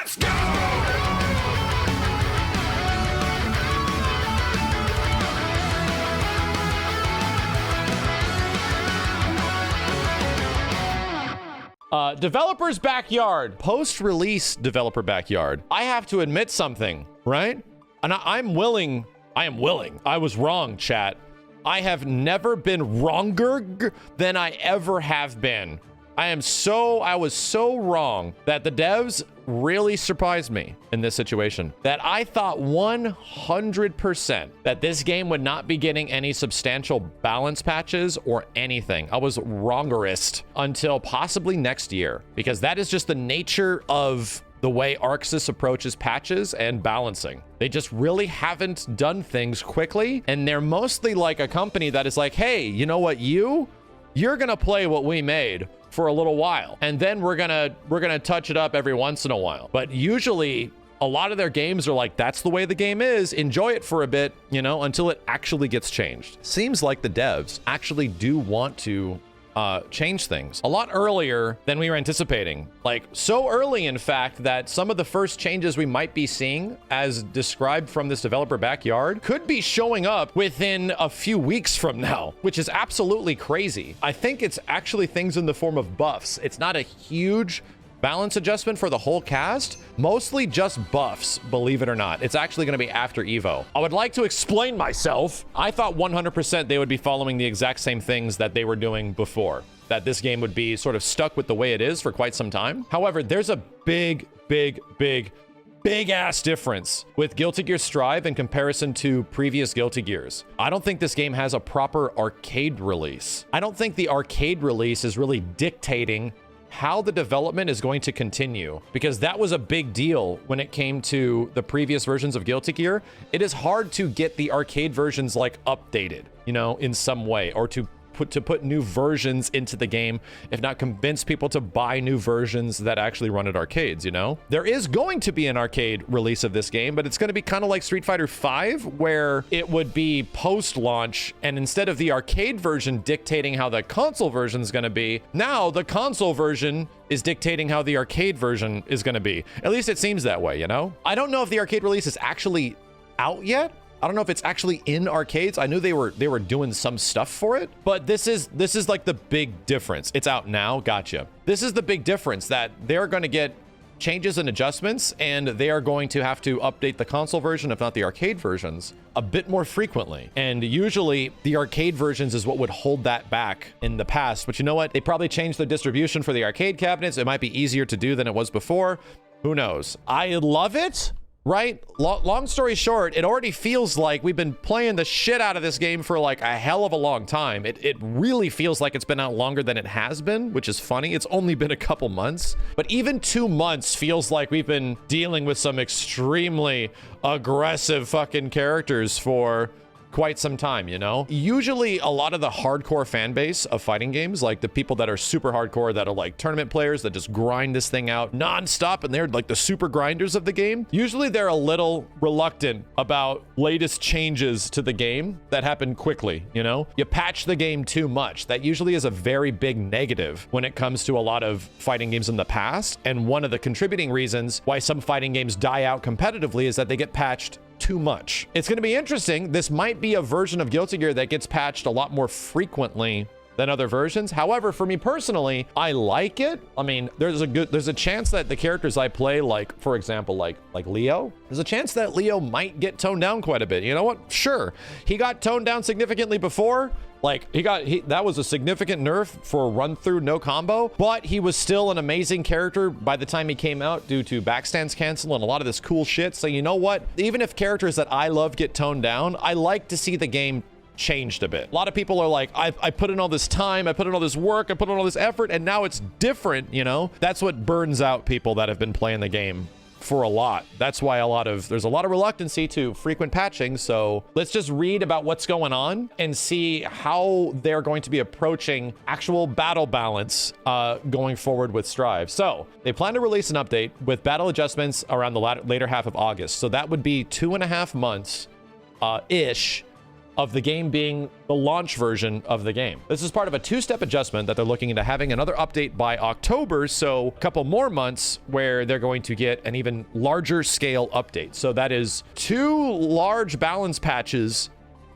Let's go! Developer's Backyard. Post-release Developer Backyard. I have to admit something, right? And I am willing. I was wrong, chat. I have never been wronger than I ever have been. I was so wrong that the devs really surprised me in this situation. That I thought 100% that this game would not be getting any substantial balance patches or anything. I was wrongerist until possibly next year, because that is just the nature of the way ArcSys approaches patches and balancing. They just really haven't done things quickly, and they're mostly like a company that is like, hey, you know what, you're gonna play what we made for a little while, and then we're gonna touch it up every once in a while. But usually a lot of their games are like, that's the way the game is, enjoy it for a bit, you know, until it actually gets changed. Seems like the devs actually do want to change things a lot earlier than we were anticipating. Like, so early, in fact, that some of the first changes we might be seeing, as described from this Developer Backyard, could be showing up within a few weeks from now, which is absolutely crazy. I think it's actually things in the form of buffs. It's not a huge balance adjustment for the whole cast, mostly just buffs, believe it or not. It's actually going to be after Evo. I would like to explain myself. I thought 100% they would be following the exact same things that they were doing before, that this game would be sort of stuck with the way it is for quite some time. However, there's a big ass difference with Guilty Gear Strive in comparison to previous Guilty Gears. I don't think this game has a proper arcade release. I don't think the arcade release is really dictating how the development is going to continue, because that was a big deal when it came to the previous versions of Guilty Gear. It is hard to get the arcade versions like updated, you know, in some way, or to put new versions into the game, if not convince people to buy new versions that actually run at arcades, you know? There is going to be an arcade release of this game, but it's going to be kind of like Street Fighter V, where it would be post-launch, and instead of the arcade version dictating how the console version is going to be, now the console version is dictating how the arcade version is going to be. At least it seems that way, you know? I don't know if the arcade release is actually out yet. I don't know if it's actually in arcades. I knew they were doing some stuff for it, but this is like the big difference. It's out now. Gotcha. This is the big difference, that they're going to get changes and adjustments, and they are going to have to update the console version, if not the arcade versions, a bit more frequently. And usually the arcade versions is what would hold that back in the past. But you know what? They probably changed the distribution for the arcade cabinets. It might be easier to do than it was before. Who knows? I love it. Right? Long story short, it already feels like we've been playing the shit out of this game for like a hell of a long time. It really feels like it's been out longer than it has been, which is funny. It's only been a couple months, but even 2 months feels like we've been dealing with some extremely aggressive fucking characters for quite some time, you know? Usually a lot of the hardcore fan base of fighting games, like the people that are super hardcore, that are like tournament players that just grind this thing out nonstop, and they're like the super grinders of the game, usually they're a little reluctant about latest changes to the game that happen quickly, you know? You patch the game too much. That usually is a very big negative when it comes to a lot of fighting games in the past, and one of the contributing reasons why some fighting games die out competitively is that they get patched too much. It's going to be interesting. This might be a version of Guilty Gear that gets patched a lot more frequently than other versions. However, for me personally, I like it. I mean, there's a chance that the characters I play, like for example, like Leo, there's a chance that Leo might get toned down quite a bit. You know what? Sure, he got toned down significantly before. Like that was a significant nerf for a run through no combo, but he was still an amazing character by the time he came out due to backstands cancel and a lot of this cool shit. So you know what? Even if characters that I love get toned down, I like to see the game changed a bit. A lot of people are like, I put in all this time, I put in all this work, I put in all this effort, and now it's different, you know? That's what burns out people that have been playing the game for a lot. That's why there's a lot of reluctancy to frequent patching. So let's just read about what's going on and see how they're going to be approaching actual battle balance going forward with Strive. So they plan to release an update with battle adjustments around the later half of August. So that would be 2.5 months ish of the game being the launch version of the game. This is part of a two-step adjustment that they're looking into having another update by October, so a couple more months where they're going to get an even larger scale update. So that is 2 large balance patches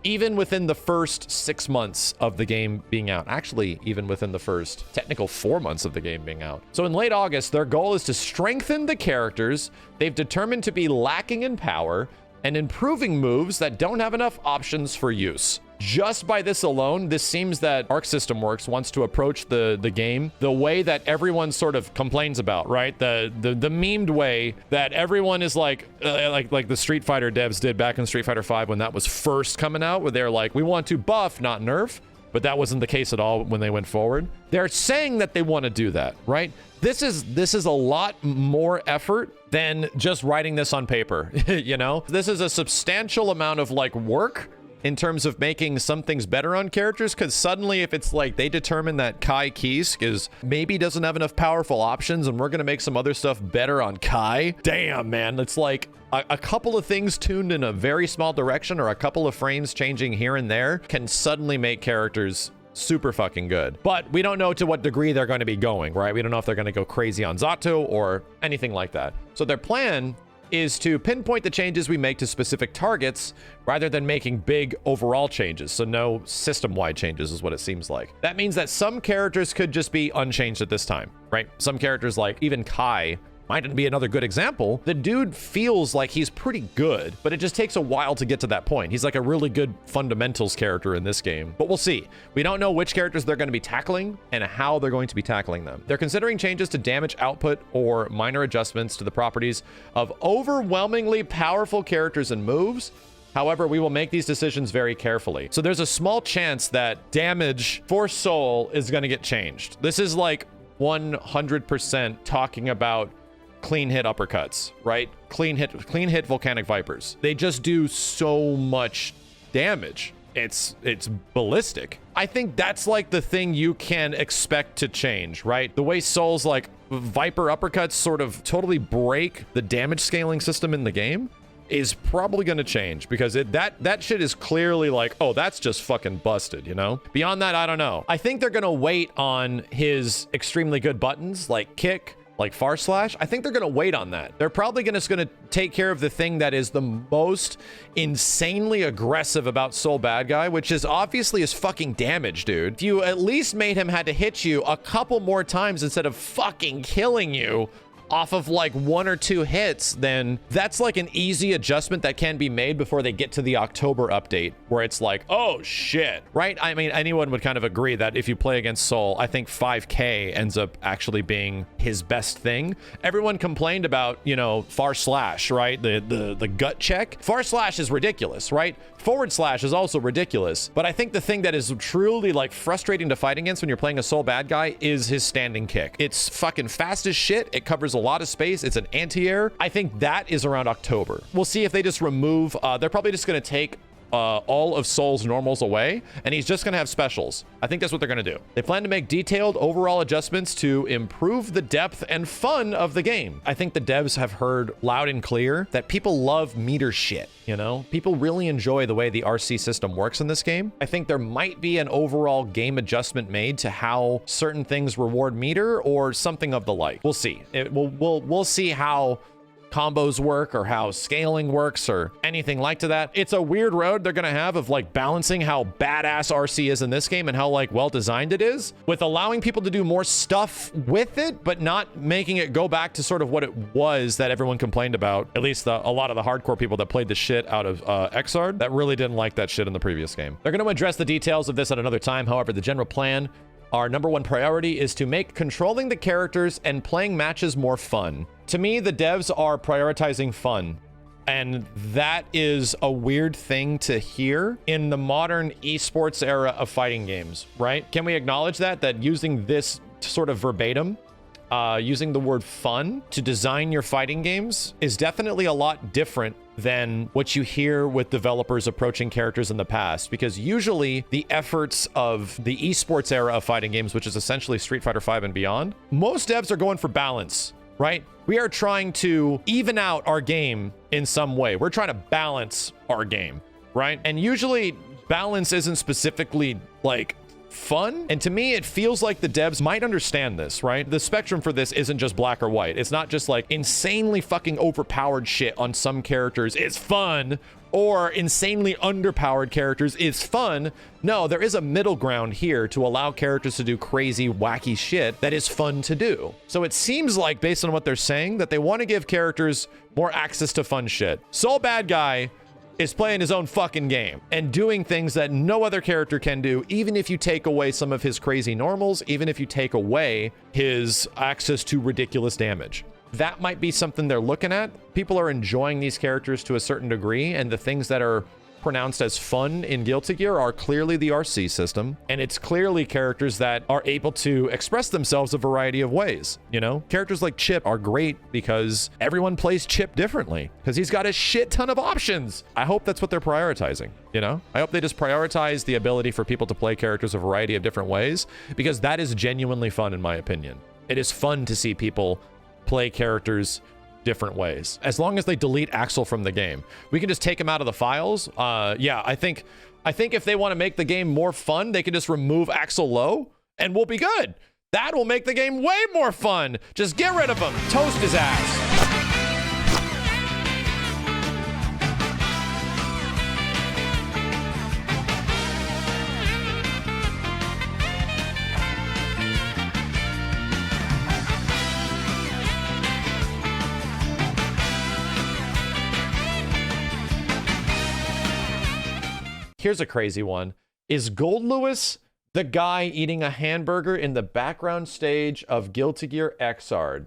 even within the first 6 months of the game being out. Actually, even within the first technical 4 months of the game being out. So in late August, their goal is to strengthen the characters they've determined to be lacking in power and improving moves that don't have enough options for use. Just by this alone, this seems that Arc System Works wants to approach the game the way that everyone sort of complains about, right? The memed way that everyone is like the Street Fighter devs did back in Street Fighter V when that was first coming out, where they're like, we want to buff, not nerf. But that wasn't the case at all when they went forward. They're saying that they want to do that, right? This is a lot more effort than just writing this on paper, you know? This is a substantial amount of like work in terms of making some things better on characters, because suddenly if it's like they determine that Kai Kisk is maybe doesn't have enough powerful options and we're gonna make some other stuff better on Kai, damn man, it's like a couple of things tuned in a very small direction or a couple of frames changing here and there can suddenly make characters super fucking good. But we don't know to what degree they're going to be going, right? We don't know if they're going to go crazy on Zato or anything like that. So their plan is to pinpoint the changes we make to specific targets rather than making big overall changes. So no system-wide changes is what it seems like. That means that some characters could just be unchanged at this time, right? Some characters like even Kai might be another good example. The dude feels like he's pretty good, but it just takes a while to get to that point. He's like a really good fundamentals character in this game, but we'll see. We don't know which characters they're going to be tackling and how they're going to be tackling them. They're considering changes to damage output or minor adjustments to the properties of overwhelmingly powerful characters and moves. However, we will make these decisions very carefully. So there's a small chance that damage for Soul is going to get changed. This is like 100% talking about clean hit uppercuts, right? Clean hit volcanic vipers. They just do so much damage. It's ballistic. I think that's like the thing you can expect to change, right? The way Soul's like viper uppercuts sort of totally break the damage scaling system in the game is probably going to change, because that shit is clearly like, oh, that's just fucking busted, you know? Beyond that, I don't know. I think they're going to wait on his extremely good buttons like kick, like far slash. I think they're going to wait on that. They're probably going to take care of the thing that is the most insanely aggressive about Soul Bad Guy, which is obviously his fucking damage, dude. If you at least made him had to hit you a couple more times instead of fucking killing you off of like 1 or 2 hits, then that's like an easy adjustment that can be made before they get to the October update, where it's like, oh shit, right? I mean, anyone would kind of agree that if you play against Soul, I think 5K ends up actually being his best thing. Everyone complained about, you know, far slash, right? The gut check. Far slash is ridiculous, right? Forward slash is also ridiculous. But I think the thing that is truly like frustrating to fight against when you're playing a Soul Bad Guy is his standing kick. It's fucking fast as shit. It covers a lot of space. It's an anti-air. I think that is around October. We'll see if they just remove, they're probably just going to take all of Soul's normals away, and he's just going to have specials. I think that's what they're going to do. They plan to make detailed overall adjustments to improve the depth and fun of the game. I think the devs have heard loud and clear that people love meter shit, you know? People really enjoy the way the RC system works in this game. I think there might be an overall game adjustment made to how certain things reward meter or something of the like. We'll see. We'll see how combos work or how scaling works or anything like to that. It's a weird road they're gonna have of like balancing how badass RC is in this game and how like well designed it is, with allowing people to do more stuff with it but not making it go back to sort of what it was that everyone complained about. At least a lot of the hardcore people that played the shit out of Xrd that really didn't like that shit in the previous game. They're gonna address the details of this at another time. However, the general plan, our number one priority, is to make controlling the characters and playing matches more fun. To me, the devs are prioritizing fun, and that is a weird thing to hear in the modern esports era of fighting games, right? Can we acknowledge that using this sort of verbatim, using the word fun to design your fighting games is definitely a lot different than what you hear with developers approaching characters in the past, because usually the efforts of the esports era of fighting games, which is essentially Street Fighter V and beyond, most devs are going for balance, right? We are trying to even out our game in some way. We're trying to balance our game, right? And usually balance isn't specifically like fun. And to me, it feels like the devs might understand this, right? The spectrum for this isn't just black or white. It's not just like insanely fucking overpowered shit on some characters is fun, or insanely underpowered characters is fun. No, there is a middle ground here to allow characters to do crazy, wacky shit that is fun to do. So it seems like, based on what they're saying, that they want to give characters more access to fun shit. Soul Bad Guy is playing his own fucking game and doing things that no other character can do, even if you take away some of his crazy normals, even if you take away his access to ridiculous damage. That might be something they're looking at. People are enjoying these characters to a certain degree, and the things that are pronounced as fun in Guilty Gear are clearly the ArcSys system, and it's clearly characters that are able to express themselves a variety of ways. You know, characters like Chip are great because everyone plays Chip differently, because he's got a shit ton of options. I hope that's what they're prioritizing. You know, I hope they just prioritize the ability for people to play characters a variety of different ways, because that is genuinely fun, in my opinion. It is fun to see people play characters different ways, as long as they delete Axel from the game. We can just take him out of the files. Yeah, I think if they want to make the game more fun, they can just remove Axel Low and we'll be good. That will make the game way more fun. Just get rid of him, toast his ass. Here's a crazy one. Is Gold Lewis the guy eating a hamburger in the background stage of Guilty Gear Xrd?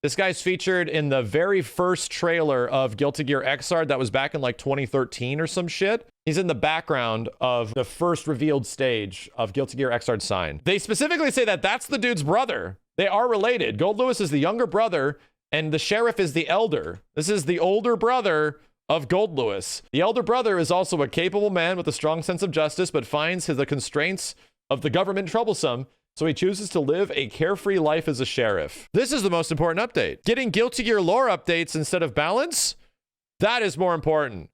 This guy's featured in the very first trailer of Guilty Gear Xrd that was back in like 2013 or some shit. He's in the background of the first revealed stage of Guilty Gear Xrd Sign. They specifically say that that's the dude's brother. They are related. Gold Lewis is the younger brother and the sheriff is the elder. This is the older brother of Gold Lewis. The elder brother is also a capable man with a strong sense of justice, but finds the constraints of the government troublesome, so he chooses to live a carefree life as a sheriff. This is the most important update. Getting Guilty Gear lore updates instead of balance? That is more important.